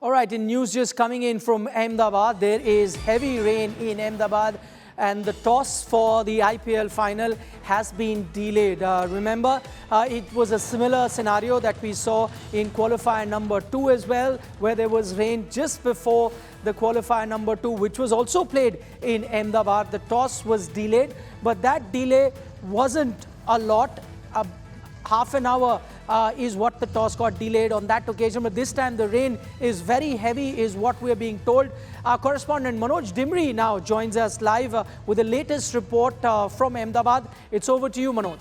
All right, in news just coming in from Ahmedabad, there is heavy rain in Ahmedabad and the toss for the IPL final has been delayed. Remember, it was a similar scenario that we saw in qualifier number 2 as well, where there was rain just before the qualifier number 2, which was also played in Ahmedabad. The toss was delayed, but that delay wasn't a lot. Half an hour is what the toss got delayed on that occasion, but this time the rain is very heavy is what we are being told. Our correspondent Manoj Dimri now joins us live with the latest report from Ahmedabad. It's over to you, Manoj.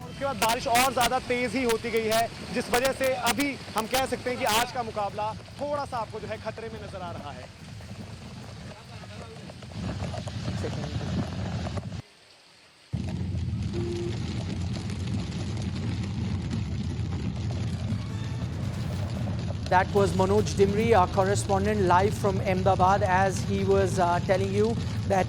उसके बाद बारिश और ज़्यादा तेज़ ही होती गई है, जिस वजह से अभी हम कह सकते हैं कि आज का मुकाबला थोड़ा सा आपको जो है खतरे में नजर आ रहा है। That was Manoj Dimri, our correspondent, live from Ahmedabad, as he was telling you that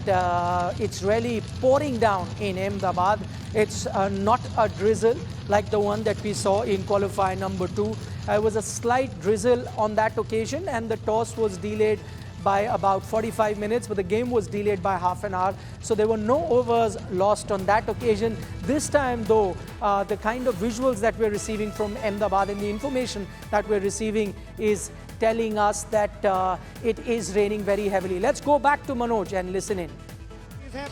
it's really pouring down in Ahmedabad. It's not a drizzle like the one that we saw in qualifier number 2. It was a slight drizzle on that occasion, and the toss was delayed by about 45 minutes, but the game was delayed by half an hour. So there were no overs lost on that occasion. This time though, the kind of visuals that we're receiving from Ahmedabad and the information that we're receiving is telling us that it is raining very heavily. Let's go back to Manoj and listen in.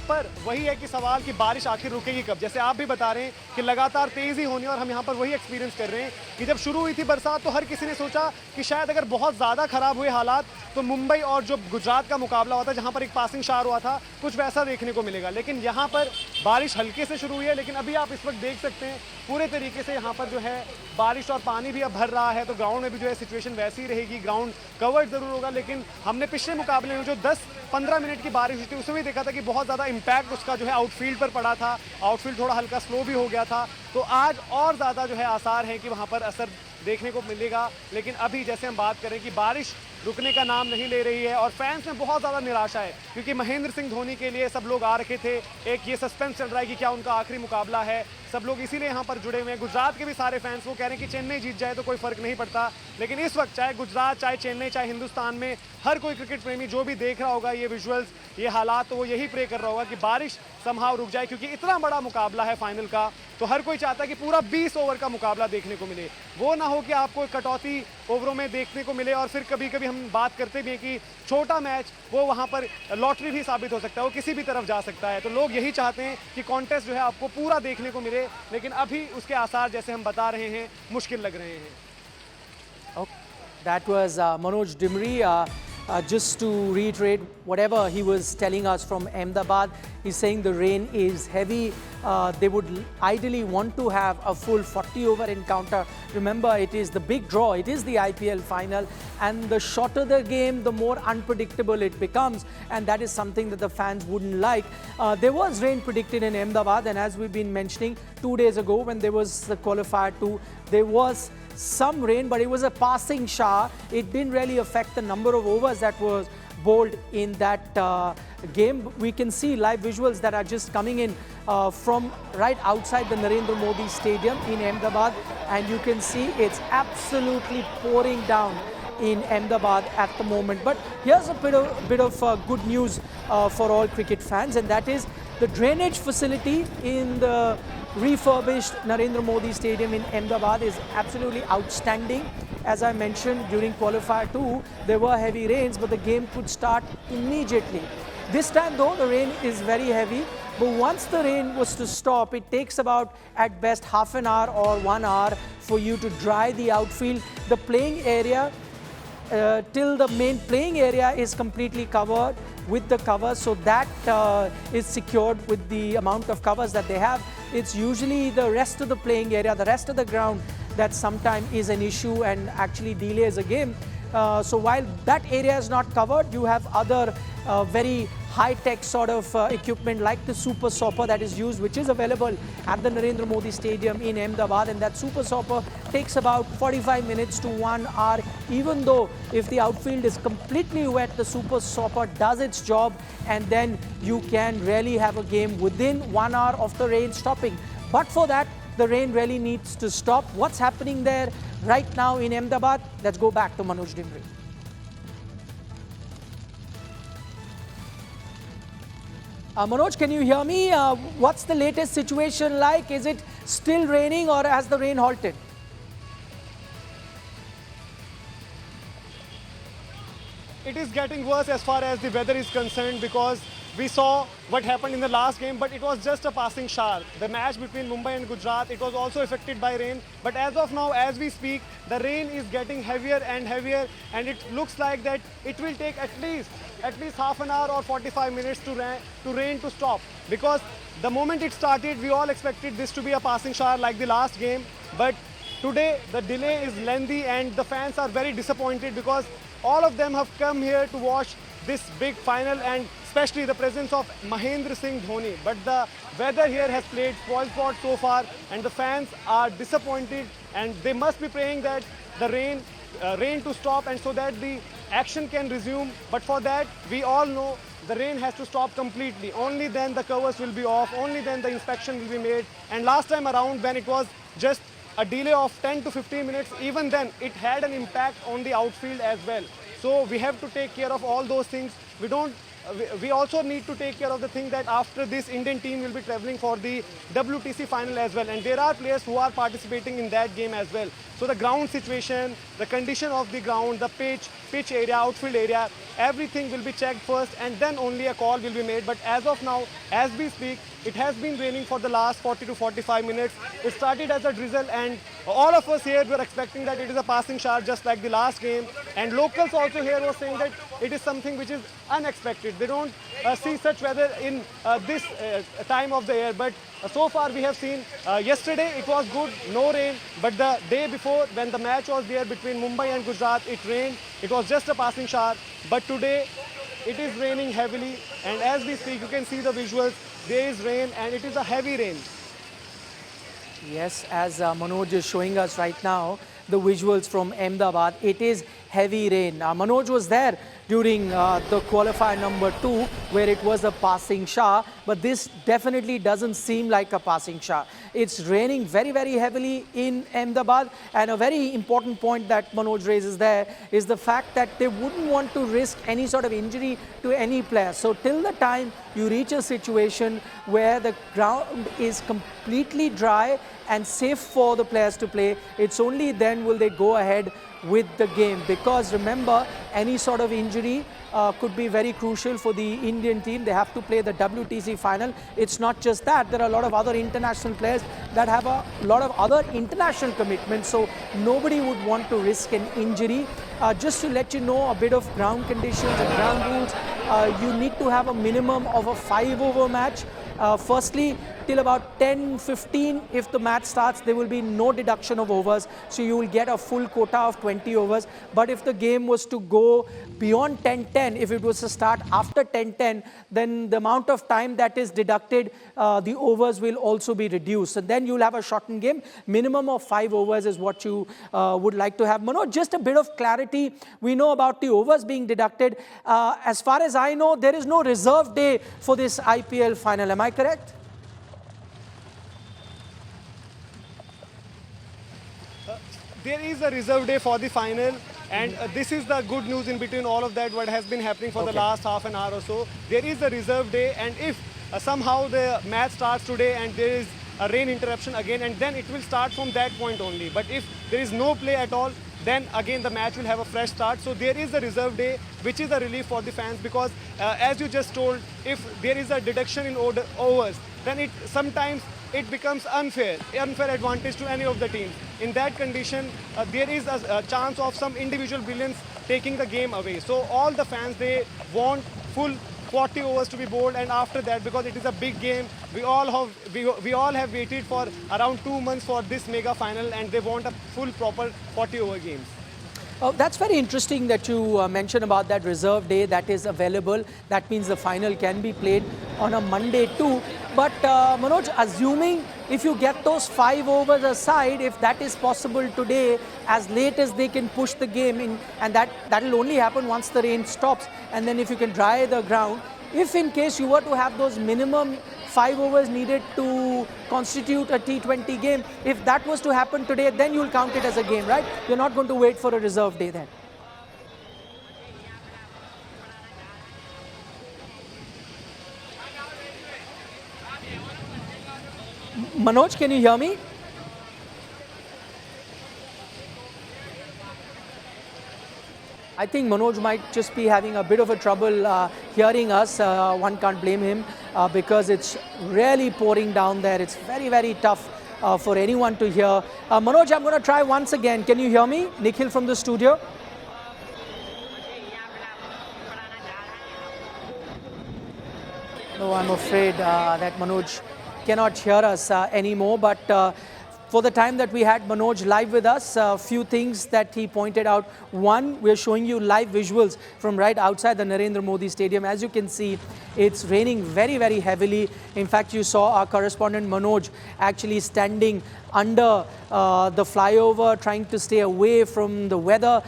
पर वही है कि सवाल कि बारिश आखिर रुकेगी कब। जैसे आप भी बता रहे हैं कि लगातार तेज़ी होनी, और हम यहाँ पर वही एक्सपीरियंस कर रहे हैं कि जब शुरू हुई थी बरसात तो हर किसी ने सोचा कि शायद अगर बहुत ज़्यादा ख़राब हुए हालात तो मुंबई और जो गुजरात का मुकाबला हुआ था, जहाँ पर एक पासिंग शार हुआ था, कुछ वैसा देखने को मिलेगा। लेकिन यहाँ पर बारिश हल्के से शुरू हुई है, लेकिन अभी आप इस वक्त देख सकते हैं पूरे तरीके से यहाँ पर जो है बारिश और पानी भी अब भर रहा है। तो ग्राउंड में भी जो है सिचुएशन वैसी ही रहेगी, ग्राउंड कवर्ड ज़रूर होगा। लेकिन हमने पिछले मुकाबले में जो 10-15 मिनट की बारिश हुई थी उसमें भी देखा था कि बहुत ज़्यादा इम्पैक्ट उसका जो है आउटफील्ड पर पड़ा था। आउटफील्ड थोड़ा हल्का स्लो भी हो गया था। तो आज और ज़्यादा जो है आसार है कि वहाँ पर असर देखने को मिलेगा। लेकिन अभी जैसे हम बात करें कि बारिश रुकने का नाम नहीं ले रही है और फैंस में बहुत ज़्यादा निराशा है, क्योंकि महेंद्र सिंह धोनी के लिए सब लोग आ रखे थे। एक ये सस्पेंस चल रहा है कि क्या उनका आखिरी मुकाबला है, सब लोग इसीलिए यहाँ पर जुड़े हुए हैं। गुजरात के भी सारे फैंस वो कह रहे हैं कि चेन्नई जीत जाए तो कोई फ़र्क नहीं पड़ता। लेकिन इस वक्त चाहे गुजरात, चाहे चेन्नई, चाहे हिंदुस्तान में हर कोई क्रिकेट प्रेमी जो भी देख रहा होगा ये विजुअल्स, ये हालात, तो वो यही प्रे कर रहा होगा कि बारिश समहाउ रुक जाए, क्योंकि इतना बड़ा मुकाबला है फाइनल का। तो हर कोई चाहता है कि पूरा 20 ओवर का मुकाबला देखने को मिले, वो ना हो कि आपको कटौती ओवरों में देखने को मिले। और फिर कभी कभी हम बात करते भी हैं कि छोटा मैच वो वहाँ पर लॉटरी भी साबित हो सकता है, वो किसी भी तरफ जा सकता है। तो लोग यही चाहते हैं कि कॉन्टेस्ट जो है आपको पूरा देखने को मिले, लेकिन अभी उसके आसार जैसे हम बता रहे हैं मुश्किल लग रहे हैं। That was Manoj Dimri. Just to reiterate whatever he was telling us from Ahmedabad, he's saying the rain is heavy. They would ideally want to have a full 40-over encounter. Remember, it is the big draw. It is the IPL final. And the shorter the game, the more unpredictable it becomes. And that is something that the fans wouldn't like. There was rain predicted in Ahmedabad. And as we've been mentioning, 2 days ago when there was the qualifier 2, there was some rain, but it was a passing shower. It didn't really affect the number of overs that was bowled in that game. We can see live visuals that are just coming in from right outside the Narendra Modi Stadium in Ahmedabad, and you can see it's absolutely pouring down in Ahmedabad at the moment. But here's a bit of good news for all cricket fans, and that is the drainage facility in the refurbished Narendra Modi Stadium in Ahmedabad is absolutely outstanding. As I mentioned, during qualifier 2, there were heavy rains, but the game could start immediately. This time though, the rain is very heavy, but once the rain was to stop, it takes about at best half an hour or 1 hour for you to dry the outfield. The playing area till the main playing area is completely covered with the covers, so that is secured with the amount of covers that they have. It's usually the rest of the playing area, the rest of the ground, that sometimes is an issue and actually delays a game. So while that area is not covered, you have other very high-tech sort of equipment like the Super Sopper that is used, which is available at the Narendra Modi Stadium in Ahmedabad, and that Super Sopper takes about 45 minutes to 1 hour. Even though if the outfield is completely wet, the Super Sopper does its job, and then you can really have a game within 1 hour of the rain stopping. But for that, the rain really needs to stop. What's happening there right now in Ahmedabad? Let's go back to Manoj Dimri. Manoj, can you hear me? What's the latest situation like? Is it still raining or has the rain halted? It is getting worse as far as the weather is concerned, because we saw what happened in the last game, but it was just a passing shower. The match between Mumbai and Gujarat, it was also affected by rain. But as of now, as we speak, the rain is getting heavier and heavier, and it looks like that it will take at least half an hour or 45 minutes to rain to stop. Because the moment it started, we all expected this to be a passing shower like the last game. But today, the delay is lengthy and the fans are very disappointed, because all of them have come here to watch this big final, and especially the presence of Mahendra Singh Dhoni. But the weather here has played spoil sport so far, and the fans are disappointed, and they must be praying that the rain to stop, and so that the action can resume. But for that, we all know the rain has to stop completely. Only then the covers will be off, only then the inspection will be made. And last time around, when it was just a delay of 10 to 15 minutes, even then it had an impact on the outfield as well. So we have to take care of all those things. We also need to take care of the thing that after this, Indian team will be traveling for the WTC final as well. And there are players who are participating in that game as well. So the ground situation, the condition of the ground, the pitch area, outfield area, everything will be checked first, and then only a call will be made. But as of now, as we speak, it has been raining for the last 40 to 45 minutes. It started as a drizzle, and all of us here were expecting that it is a passing shower just like the last game. And locals also here were saying that it is something which is unexpected. They don't see such weather in this time of the year. But so far we have seen, yesterday it was good, no rain. But the day before, when the match was there between Mumbai and Gujarat, it rained. It was just a passing shower. But today, it is raining heavily. And as we speak, you can see the visuals. There is rain, and it is a heavy rain. Yes, as Manoj is showing us right now, the visuals from Ahmedabad, it is heavy rain. Manoj was there during the qualifier number 2, where it was a passing shower, but this definitely doesn't seem like a passing shower. It's raining very, very heavily in Ahmedabad, and a very important point that Manoj raises there is the fact that they wouldn't want to risk any sort of injury to any player. So till the time you reach a situation where the ground is completely dry and safe for the players to play, it's only then will they go ahead with the game. Because remember, any sort of injury could be very crucial for the Indian team. They have to play the WTC final. It's not just that, there are a lot of other international players that have a lot of other international commitments, so nobody would want to risk an injury. Just to let you know a bit of ground conditions and ground rules, you need to have a minimum of a 5-over match. Firstly, till about 10-15, if the match starts, there will be no deduction of overs, so you will get a full quota of 20 overs. But if the game was to go beyond 10-10, if it was to start after 10-10, then the amount of time that is deducted, the overs will also be reduced. And then you'll have a shortened game. Minimum of 5 overs is what you would like to have. Manoj, just a bit of clarity. We know about the overs being deducted. As far as I know, there is no reserve day for this IPL final. Am I correct? There is a reserve day for the final, and this is the good news in between all of that, what has been happening for the last half an hour or so. There is a reserve day, and if somehow the match starts today and there is a rain interruption again, and then it will start from that point only. But if there is no play at all, then again the match will have a fresh start. So there is a reserve day, which is a relief for the fans, because as you just told, if there is a deduction in overs, then sometimes it becomes unfair advantage to any of the teams. In that condition, there is a chance of some individual brilliance taking the game away. So all the fans, they want full 40 overs to be bowled, and after that, because it is a big game, we all have waited for around 2 months for this mega final, and they want a full proper 40 over games. Oh, that's very interesting that you mentioned about that reserve day that is available. That means the final can be played on a Monday too. But Manoj, assuming if you get those 5 overs aside, if that is possible today, as late as they can push the game in, and that will only happen once the rain stops, and then if you can dry the ground, if in case you were to have those minimum 5 overs needed to constitute a T20 game, if that was to happen today, then you'll count it as a game, right? You're not going to wait for a reserve day then. Manoj, can you hear me? I think Manoj might just be having a bit of a trouble hearing us. One can't blame him because it's really pouring down there. It's very, very tough for anyone to hear. Manoj, I'm going to try once again. Can you hear me? Nikhil from the studio. No, I'm afraid that Manoj cannot hear us anymore. But for the time that we had Manoj live with us, a few things that he pointed out. One, we're showing you live visuals from right outside the Narendra Modi Stadium. As you can see, it's raining very, very heavily. In fact, you saw our correspondent Manoj actually standing under the flyover, trying to stay away from the weather,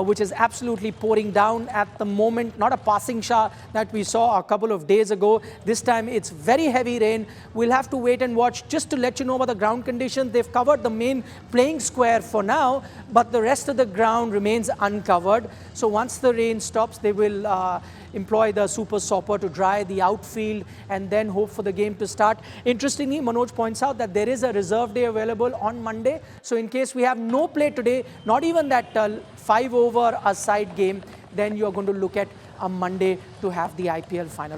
which is absolutely pouring down at the moment. Not a passing shower that we saw a couple of days ago. This time it's very heavy rain. We'll have to wait and watch just to let you know about the ground conditions. They've covered the main playing square for now, but the rest of the ground remains uncovered. So once the rain stops, they will employ the super sopper to dry the outfield and then hope for the game to start. Interestingly, Manoj points out that there is a reserve day available on Monday. So in case we have no play today, not even that 5 over a side game, then you're going to look at a Monday to have the IPL final.